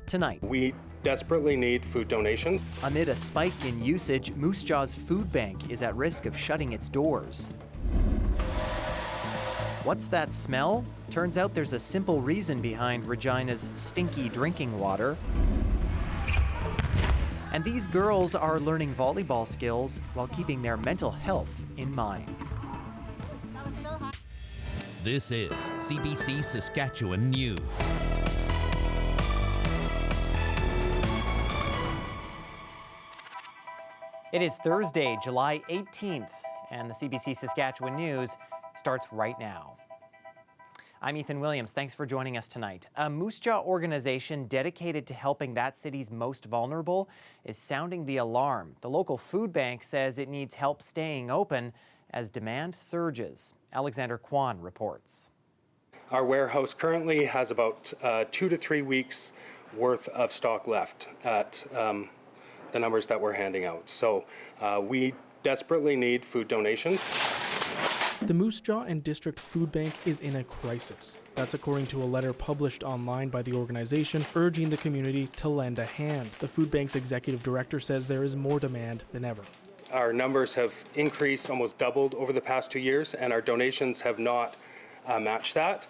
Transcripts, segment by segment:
tonight. We desperately need food donations. Amid a spike in usage, Moose Jaw's food bank is at risk of shutting its doors. What's that smell? Turns out there's a simple reason behind Regina's stinky drinking water. And these girls are learning volleyball skills while keeping their mental health in mind. This is CBC Saskatchewan News. It is Thursday, July 18th, and the CBC Saskatchewan News starts right now. I'm Ethan Williams. Thanks for joining us tonight. A Moose Jaw organization dedicated to helping that city's most vulnerable is sounding the alarm. The local food bank says it needs help staying open as demand surges. Alexander Kwan reports. Our warehouse currently has about 2 to 3 weeks worth of stock left at the numbers that we're handing out. So we desperately need food donations. The Moose Jaw and District Food Bank is in a crisis. That's according to a letter published online by the organization urging the community to lend a hand. The food bank's executive director says there is more demand than ever. Our numbers have increased, almost doubled over the past 2 years, and our donations have not matched that.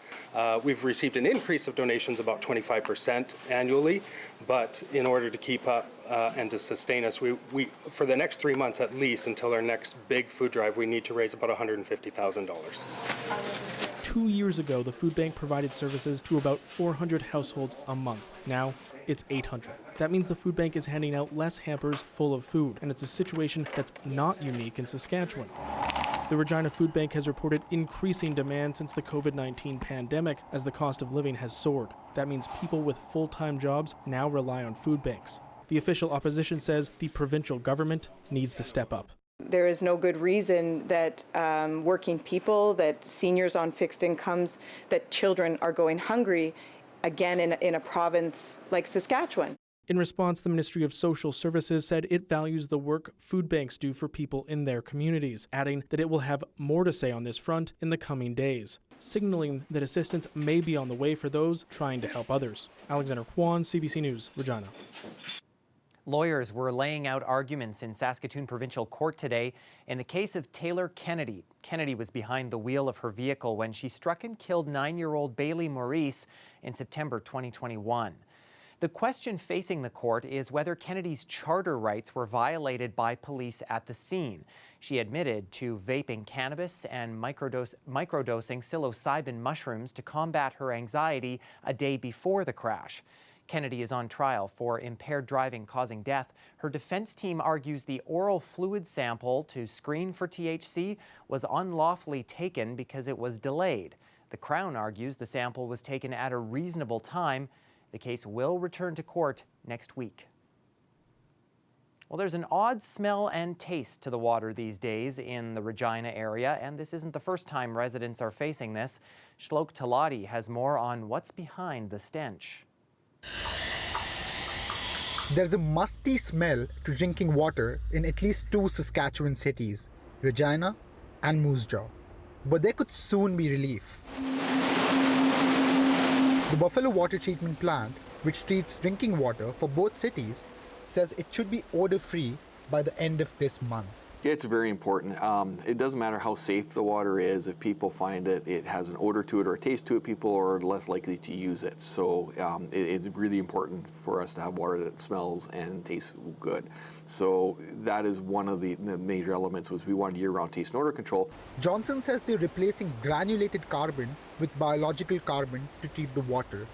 We've received an increase of donations about 25% annually, but in order to keep up and to sustain us, we for the next 3 months at least, until our next big food drive, we need to raise about $150,000. 2 years ago, the food bank provided services to about 400 households a month. Now, it's 800. That means the food bank is handing out less hampers full of food, and it's a situation that's not unique in Saskatchewan. The Regina Food Bank has reported increasing demand since the COVID-19 pandemic as the cost of living has soared. That means people with full-time jobs now rely on food banks. The official opposition says the provincial government needs to step up. There is no good reason that working people, that seniors on fixed incomes, that children are going hungry again in a province like Saskatchewan. In response, the Ministry of Social Services said it values the work food banks do for people in their communities, adding that it will have more to say on this front in the coming days, signaling that assistance may be on the way for those trying to help others. Alexander Kwan, CBC News, Regina. Lawyers were laying out arguments in Saskatoon Provincial Court today in the case of Taylor Kennedy. Kennedy was behind the wheel of her vehicle when she struck and killed 9-year-old Bailey Maurice in September 2021. The question facing the court is whether Kennedy's charter rights were violated by police at the scene. She admitted to vaping cannabis and microdosing psilocybin mushrooms to combat her anxiety a day before the crash. Kennedy is on trial for impaired driving causing death. Her defense team argues the oral fluid sample to screen for THC was unlawfully taken because it was delayed. The Crown argues the sample was taken at a reasonable time. The case will return to court next week. Well, there's an odd smell and taste to the water these days in the Regina area, and this isn't the first time residents are facing this. Shlok Talati has more on what's behind the stench. There's a musty smell to drinking water in at least 2 Saskatchewan cities, Regina and Moose Jaw. But there could soon be relief. The Buffalo Water Treatment Plant, which treats drinking water for both cities, says it should be odor-free by the end of this month. It's very important. It doesn't matter how safe the water is. If people find it has an odor to it or a taste to it, people are less likely to use it. So it's really important for us to have water that smells and tastes good. So that is one of the major elements was we want year-round taste and odor control. Johnson says they're replacing granulated carbon with biological carbon to treat the water.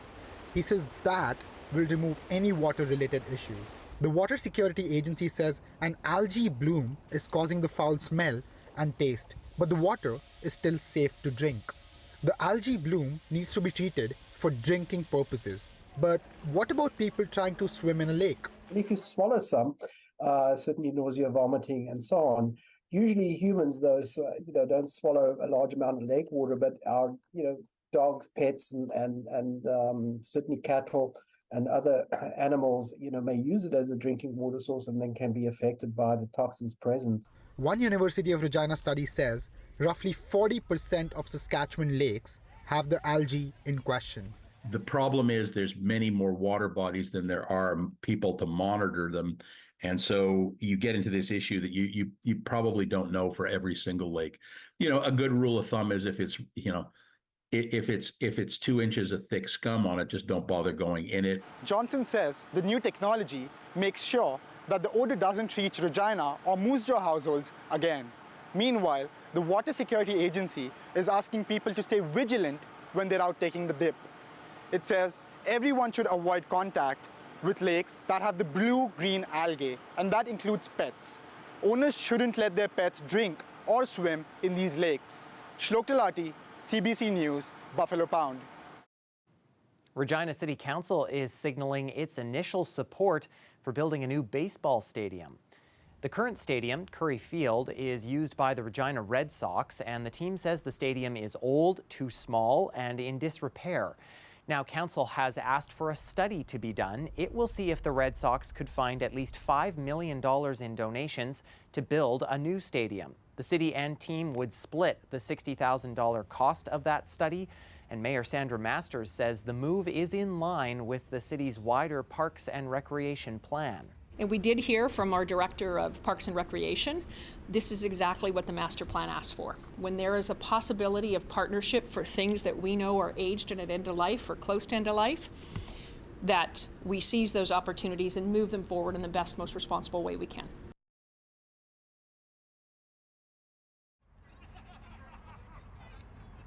He says that will remove any water-related issues. The Water Security Agency says an algae bloom is causing the foul smell and taste, but the water is still safe to drink. The algae bloom needs to be treated for drinking purposes. But what about people trying to swim in a lake? If you swallow some, certainly nausea, vomiting, and so on. Usually humans, though, don't swallow a large amount of lake water, but our, dogs, pets, and certainly cattle and other animals, may use it as a drinking water source and then can be affected by the toxins present. One University of Regina study says roughly 40% of Saskatchewan lakes have the algae in question. The problem is there's many more water bodies than there are people to monitor them. And so you get into this issue that you probably don't know for every single lake. You know, a good rule of thumb is if it's, you know, if it's 2 inches of thick scum on it, just don't bother going in it. Johnson says the new technology makes sure that the odor doesn't reach Regina or Moose Jaw households again. Meanwhile, the Water Security Agency is asking people to stay vigilant when they're out taking the dip. It says everyone should avoid contact with lakes that have the blue-green algae, and that includes pets. Owners shouldn't let their pets drink or swim in these lakes. Shlok Talati, CBC News, Buffalo Pound. Regina City Council is signaling its initial support for building a new baseball stadium. The current stadium, Curry Field, is used by the Regina Red Sox, and the team says the stadium is old, too small, and in disrepair. Now, Council has asked for a study to be done. It will see if the Red Sox could find at least $5 million in donations to build a new stadium. The city and team would split the $60,000 cost of that study, and Mayor Sandra Masters says the move is in line with the city's wider Parks and Recreation plan. And we did hear from our Director of Parks and Recreation, this is exactly what the master plan asks for. When there is a possibility of partnership for things that we know are aged and at end of life or close to end of life, that we seize those opportunities and move them forward in the best, most responsible way we can.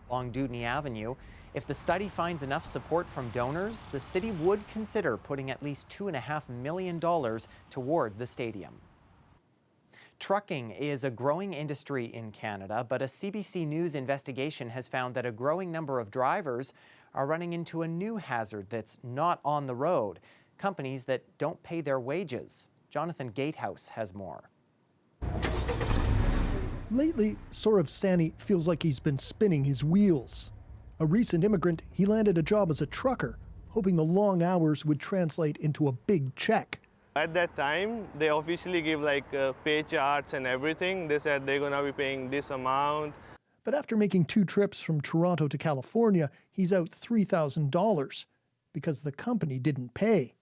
Along Dewdney Avenue, if the study finds enough support from donors, the city would consider putting at least $2.5 million toward the stadium. Trucking is a growing industry in Canada, but a CBC News investigation has found that a growing number of drivers are running into a new hazard that's not on the road: companies that don't pay their wages. Jonathan Gatehouse has more. Lately, Saurav Sani feels like he's been spinning his wheels. A recent immigrant, he landed a job as a trucker, hoping the long hours would translate into a big check. At that time, they officially give pay charts and everything. They said they're gonna be paying this amount. But after making 2 trips from Toronto to California, he's out $3,000 because the company didn't pay.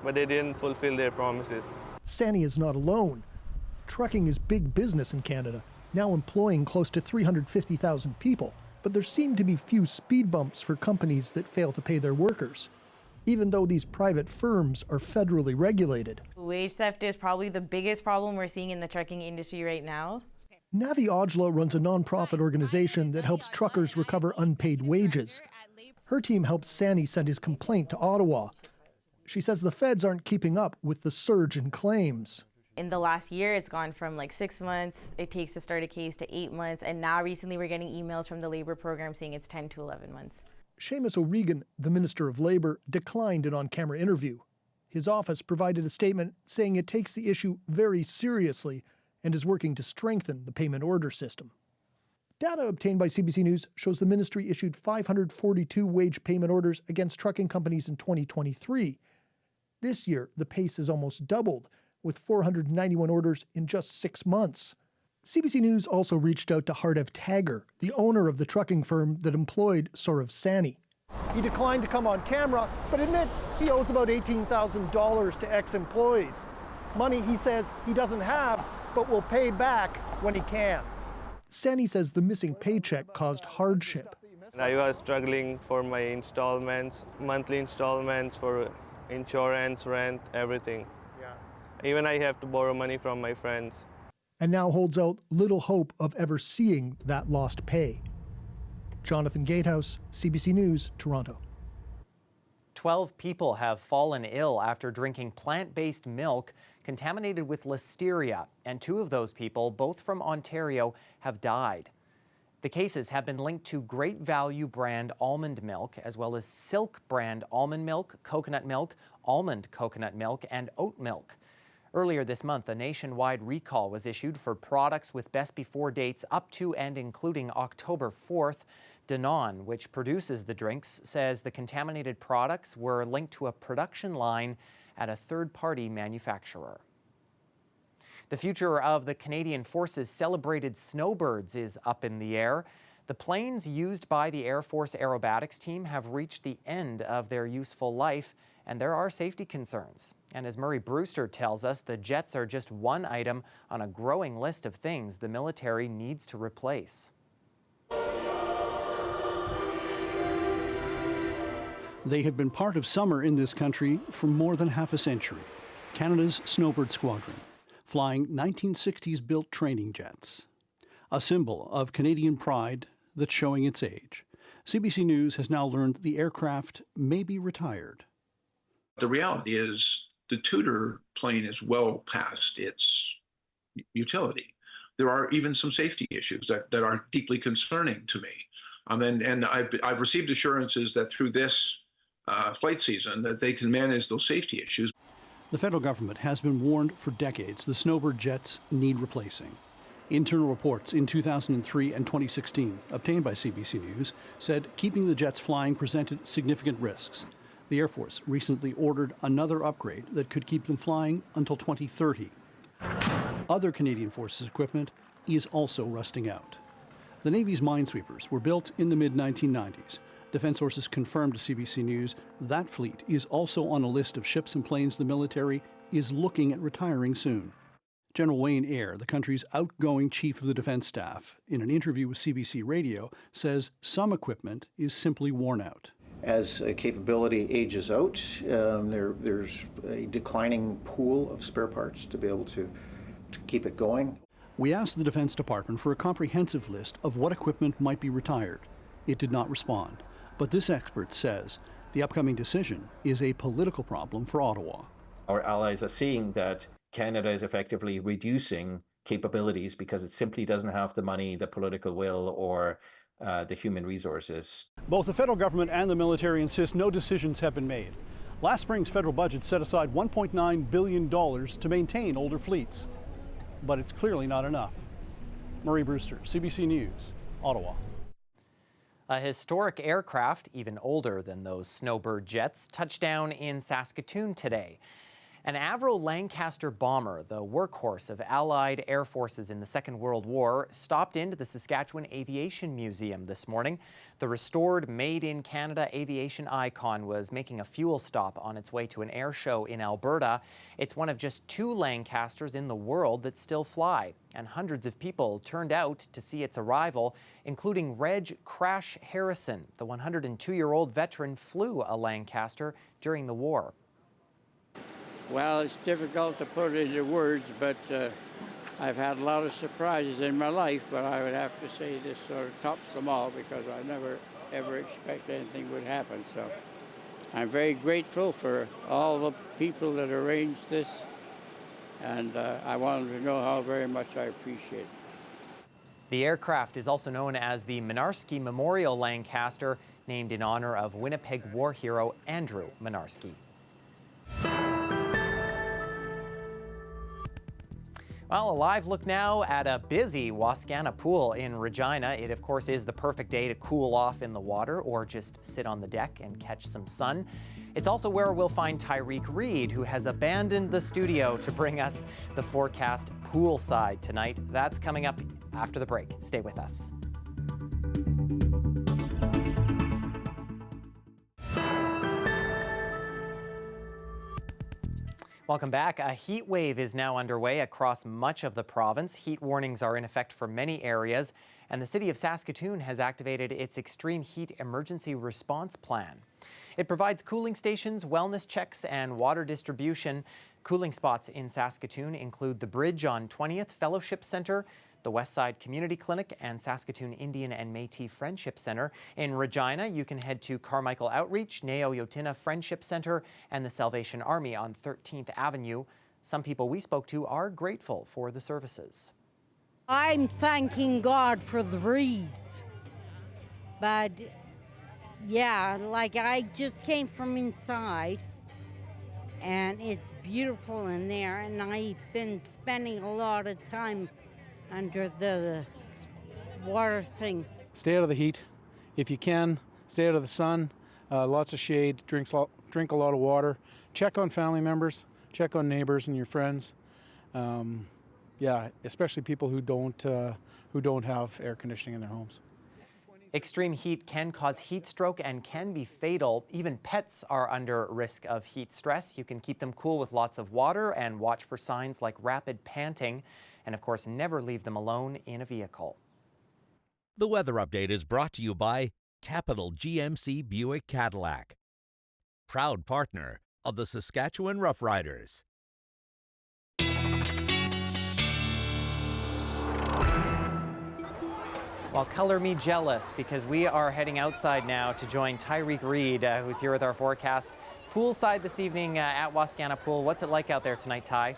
But they didn't fulfill their promises. Sani is not alone. Trucking is big business in Canada, now employing close to 350,000 people. But there seem to be few speed bumps for companies that fail to pay their workers, even though these private firms are federally regulated. Wage theft is probably the biggest problem we're seeing in the trucking industry right now. Navi Ojla runs a nonprofit organization that helps truckers recover unpaid wages. Her team helped Sani send his complaint to Ottawa. She says the feds aren't keeping up with the surge in claims. In the last year, it's gone from 6 months it takes to start a case to 8 months, and now recently we're getting emails from the labor program saying it's 10 to 11 months. Seamus O'Regan, the Minister of Labour, declined an on-camera interview. His office provided a statement saying it takes the issue very seriously and is working to strengthen the payment order system. Data obtained by CBC News shows the ministry issued 542 wage payment orders against trucking companies in 2023. This year, the pace has almost doubled, with 491 orders in just 6 months. CBC News also reached out to Hardev Tagger, the owner of the trucking firm that employed Saurav Sani. He declined to come on camera, but admits he owes about $18,000 to ex-employees. Money he says he doesn't have, but will pay back when he can. Sani says the missing paycheck caused hardship. I was struggling for my installments, monthly installments for insurance, rent, everything. Even I have to borrow money from my friends. And now holds out little hope of ever seeing that lost pay. Jonathan Gatehouse, CBC News, Toronto. 12 people have fallen ill after drinking plant-based milk contaminated with listeria, and 2 of those people, both from Ontario, have died. The cases have been linked to Great Value brand almond milk, as well as Silk brand almond milk, coconut milk, almond coconut milk, and oat milk. Earlier this month, a nationwide recall was issued for products with best before dates up to and including October 4th. Danone, which produces the drinks, says the contaminated products were linked to a production line at a third-party manufacturer. The future of the Canadian Force's celebrated snowbirds is up in the air. The planes used by the Air Force aerobatics team have reached the end of their useful life, and there are safety concerns. And as Murray Brewster tells us, the jets are just one item on a growing list of things the military needs to replace. They have been part of summer in this country for more than half a century. Canada's Snowbird Squadron, flying 1960s built training jets. A symbol of Canadian pride that's showing its age. CBC News has now learned the aircraft may be retired. The reality is the Tudor plane is well past its utility. There are even some safety issues that are deeply concerning to me. And I've received assurances that through this flight season that they can manage those safety issues. The federal government has been warned for decades the Snowbird jets need replacing. Internal reports in 2003 and 2016, obtained by CBC News, said keeping the jets flying presented significant risks. The Air Force recently ordered another upgrade that could keep them flying until 2030. Other Canadian Forces equipment is also rusting out. The Navy's minesweepers were built in the mid-1990s. Defense sources confirmed to CBC News that fleet is also on a list of ships and planes the military is looking at retiring soon. General Wayne Eyre, the country's outgoing chief of the defense staff, in an interview with CBC Radio, says some equipment is simply worn out. As a capability ages out, there's a declining pool of spare parts to be able to keep it going. We asked the Defense Department for a comprehensive list of what equipment might be retired. It did not respond. But this expert says the upcoming decision is a political problem for Ottawa. Our allies are seeing that Canada is effectively reducing capabilities because it simply doesn't have the money, the political will, or the human resources. Both the federal government and the military insist no decisions have been made. Last spring's federal budget set aside $1.9 billion to maintain older fleets. But it's clearly not enough. Murray Brewster, CBC News, Ottawa. A historic aircraft, even older than those Snowbird jets, touched down in Saskatoon today. An Avro Lancaster bomber, the workhorse of Allied air forces in the Second World War, stopped into the Saskatchewan Aviation Museum this morning. The restored Made in Canada aviation icon was making a fuel stop on its way to an air show in Alberta. It's one of just 2 Lancasters in the world that still fly, and hundreds of people turned out to see its arrival, including Reg Crash Harrison. The 102-year-old veteran flew a Lancaster during the war. Well, it's difficult to put into words, but I've had a lot of surprises in my life, but I would have to say this sort of tops them all because I never, ever expected anything would happen. So I'm very grateful for all the people that arranged this, and I want them to know how very much I appreciate it. The aircraft is also known as the Mynarski Memorial Lancaster, named in honor of Winnipeg war hero Andrew Mynarski. Well, a live look now at a busy Wascana pool in Regina. It, of course, is the perfect day to cool off in the water or just sit on the deck and catch some sun. It's also where we'll find Tyreek Reed, who has abandoned the studio to bring us the forecast poolside tonight. That's coming up after the break. Stay with us. Welcome back. A heat wave is now underway across much of the province. Heat warnings are in effect for many areas, and the city of Saskatoon has activated its extreme heat emergency response plan. It provides cooling stations, wellness checks, and water distribution. Cooling spots in Saskatoon include the Bridge on 20th Fellowship Centre, the Westside Community Clinic, and Saskatoon Indian and Métis Friendship Centre. In Regina, you can head to Carmichael Outreach, Neo Yotina Friendship Centre, and the Salvation Army on 13th Avenue. Some people we spoke to are grateful for the services. I'm thanking God for the breeze. But yeah, like I just came from inside, and it's beautiful in there, and I've been spending a lot of time under the water thing. Stay out of the heat. If you can, stay out of the sun. Lots of shade, drink a lot of water. Check on family members, check on neighbors and your friends. Yeah, especially people who don't have air conditioning in their homes. Extreme heat can cause heat stroke and can be fatal. Even pets are under risk of heat stress. You can keep them cool with lots of water and watch for signs like rapid panting. And of course, never leave them alone in a vehicle. The weather update is brought to you by Capital GMC Buick Cadillac, proud partner of the Saskatchewan Roughriders. Well, color me jealous, because we are heading outside now to join Tyreek Reed, who's here with our forecast. Poolside this evening at Wascana Pool. What's it like out there tonight, Ty?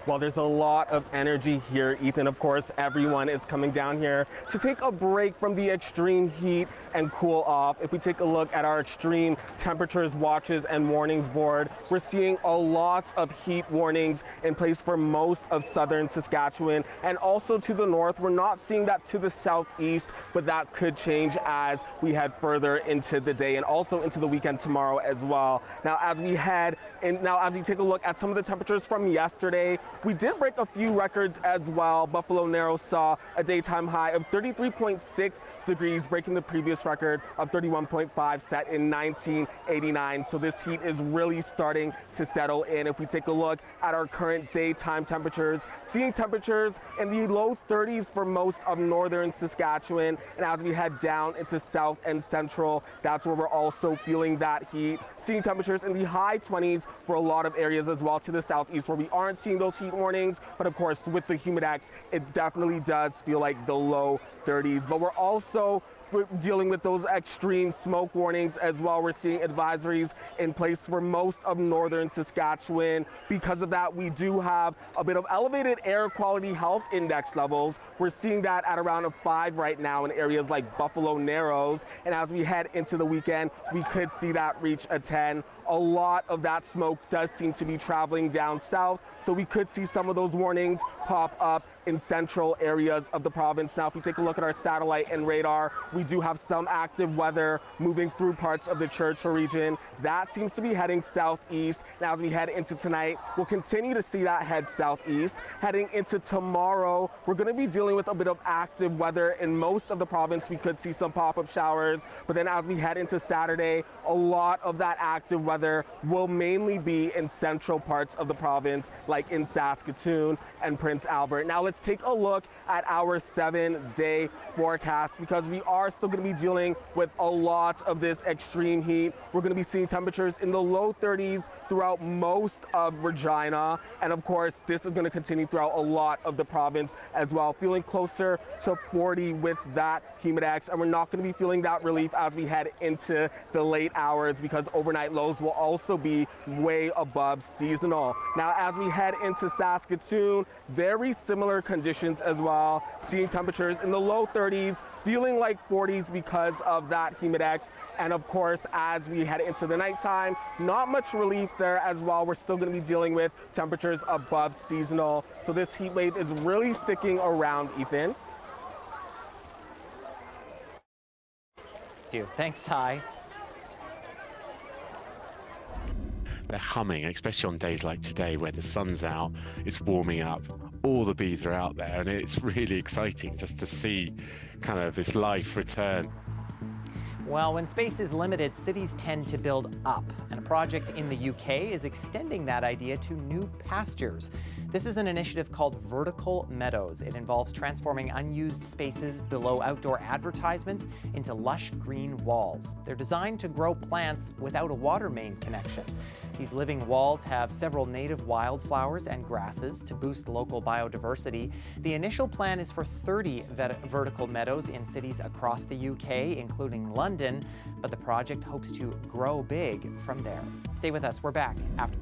Well, there's a lot of energy here, Ethan. Of course, everyone is coming down here to take a break from the extreme heat and cool off. If we take a look at our extreme temperatures, watches, and warnings board, we're seeing a lot of heat warnings in place for most of southern Saskatchewan and also to the north. We're not seeing that to the southeast, but that could change as we head further into the day and also into the weekend tomorrow as well. Now, as we take a look at some of the temperatures from yesterday, we did break a few records as well. Buffalo Narrows saw a daytime high of 33.6 degrees, breaking the previous record of 31.5 set in 1989. So this heat is really starting to settle in. If we take a look at our current daytime temperatures, seeing temperatures in the low 30s for most of northern Saskatchewan. And as we head down into south and central, that's where we're also feeling that heat. Seeing temperatures in the high 20s for a lot of areas as well to the southeast, where we aren't seeing those heat warnings. But of course, with the humidex, it definitely does feel like the low 30s. But we're also dealing with those extreme smoke warnings as well. We're seeing advisories in place for most of northern Saskatchewan. Because of that, we do have a bit of elevated air quality health index levels. We're seeing that at around a 5 right now in areas like Buffalo Narrows. And as we head into the weekend, we could see that reach a 10. A lot of that smoke does seem to be traveling down south, so we could see some of those warnings pop up in central areas of the province. Now, if we take a look at our satellite and radar, we do have some active weather moving through parts of the Churchill region. That seems to be heading southeast. Now, as we head into tonight, we'll continue to see that head southeast. Heading into tomorrow, we're going to be dealing with a bit of active weather in most of the province. We could see some pop-up showers, but then as we head into Saturday, a lot of that active weather will mainly be in central parts of the province, like in Saskatoon and Prince Albert. Now, let's take a look at our 7-day forecast, because we are still going to be dealing with a lot of this extreme heat. We're going to be seeing temperatures in the low 30s throughout most of Regina. And of course, this is going to continue throughout a lot of the province as well, feeling closer to 40 with that humidex. And we're not going to be feeling that relief as we head into the late hours, because overnight lows will also be way above seasonal. Now, as we head into Saskatoon, very similar conditions as well, seeing temperatures in the low 30s, feeling like 40s because of that humidex. And of course, as we head into the nighttime, not much relief there as well. We're still going to be dealing with temperatures above seasonal. So this heat wave is really sticking around, Ethan. Thanks, Ty. They're humming, especially on days like today where the sun's out, it's warming up, all the bees are out there, and it's really exciting just to see kind of this life return. Well, when space is limited, cities tend to build up, and a project in the UK is extending that idea to new pastures. This is an initiative called Vertical Meadows. It involves transforming unused spaces below outdoor advertisements into lush green walls. They're designed to grow plants without a water main connection. These living walls have several native wildflowers and grasses to boost local biodiversity. The initial plan is for 30 vertical meadows in cities across the UK, including London, but the project hopes to grow big from there. Stay with us. We're back after.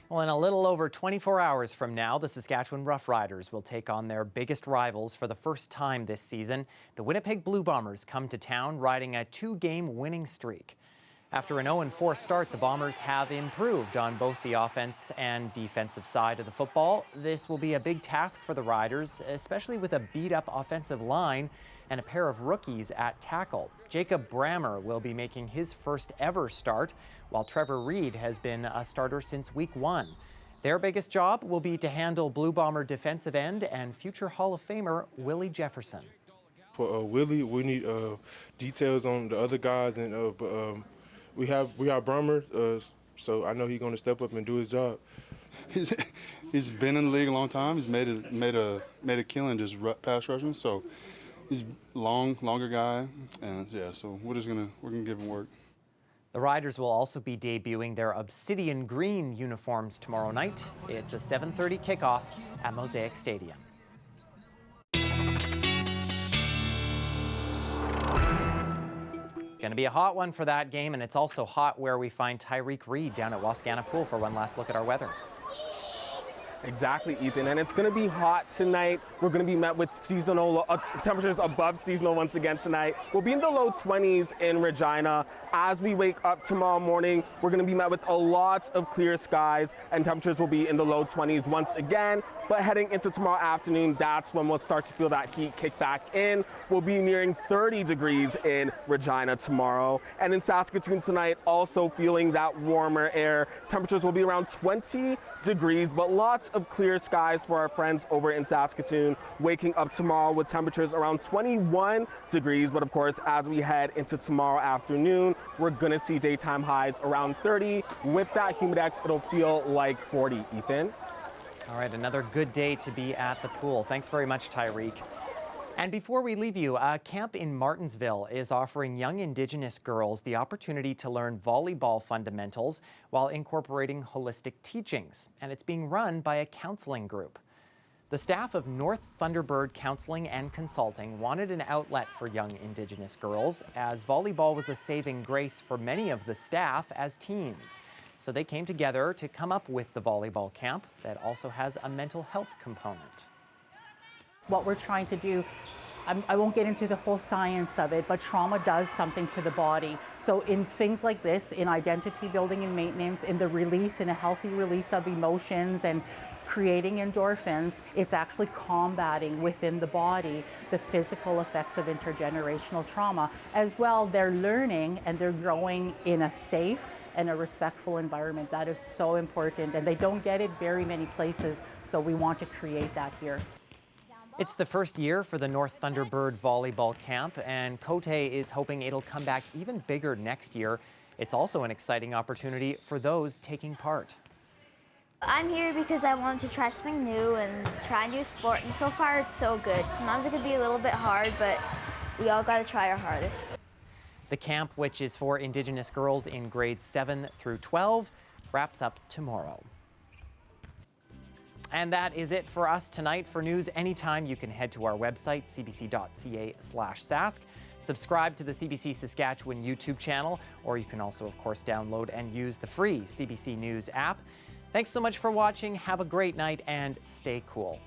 Well, in a little over 24 hours from now, the Saskatchewan Roughriders will take on their biggest rivals for the first time this season. The Winnipeg Blue Bombers come to town riding a 2-game winning streak. After an 0-4 start, the Bombers have improved on both the offense and defensive side of the football. This will be a big task for the Riders, especially with a beat-up offensive line and a pair of rookies at tackle. Jacob Brammer will be making his first ever start, while Trevor Reed has been a starter since week 1. Their biggest job will be to handle Blue Bomber defensive end and future Hall of Famer Willie Jefferson. For Willie, we need details on the other guys, and we have Brummer, so I know he's going to step up and do his job. He's been in the league a long time. He's made a killing just pass rushing. So he's longer guy, and yeah. So we're gonna give him work. The Riders will also be debuting their obsidian green uniforms tomorrow night. It's a 7:30 kickoff at Mosaic Stadium. Going to be a hot one for that game, and it's also hot where we find Tyreek Reed down at Wascana Pool for one last look at our weather. Exactly, Ethan, and it's going to be hot tonight. We're going to be met with seasonal temperatures above seasonal once again tonight. We'll be in the low 20s in Regina. As we wake up tomorrow morning, we're going to be met with a lot of clear skies, and temperatures will be in the low 20s once again. But heading into tomorrow afternoon, that's when we'll start to feel that heat kick back in. We'll be nearing 30 degrees in Regina tomorrow. And in Saskatoon tonight, also feeling that warmer air. Temperatures will be around 20 degrees, but lots of clear skies for our friends over in Saskatoon. Waking up tomorrow with temperatures around 21 degrees. But of course, as we head into tomorrow afternoon, we're gonna see daytime highs around 30. With that humidex, it'll feel like 40, Ethan. All right, another good day to be at the pool. Thanks very much, Tyreek. And before we leave you, a camp in Martinsville is offering young Indigenous girls the opportunity to learn volleyball fundamentals while incorporating holistic teachings. And it's being run by a counseling group. The staff of North Thunderbird Counseling and Consulting wanted an outlet for young Indigenous girls, as volleyball was a saving grace for many of the staff as teens. So they came together to come up with the volleyball camp that also has a mental health component. What we're trying to do, I won't get into the whole science of it, but trauma does something to the body. So in things like this, in identity building and maintenance, in the release, in a healthy release of emotions and creating endorphins, it's actually combating within the body the physical effects of intergenerational trauma. As well, they're learning and they're growing in a safe and a respectful environment. That is so important, and they don't get it very many places, so we want to create that here. It's the first year for the North Thunderbird Volleyball Camp, and Cote is hoping it'll come back even bigger next year. It's also an exciting opportunity for those taking part. I'm here because I wanted to try something new and try a new sport, and so far it's so good. Sometimes it can be a little bit hard, but we all got to try our hardest. The camp, which is for Indigenous girls in grades 7 through 12, wraps up tomorrow. And that is it for us tonight. For news anytime, you can head to our website, cbc.ca/sask. Subscribe to the CBC Saskatchewan YouTube channel, or you can also, of course, download and use the free CBC News app. Thanks so much for watching. Have a great night and stay cool.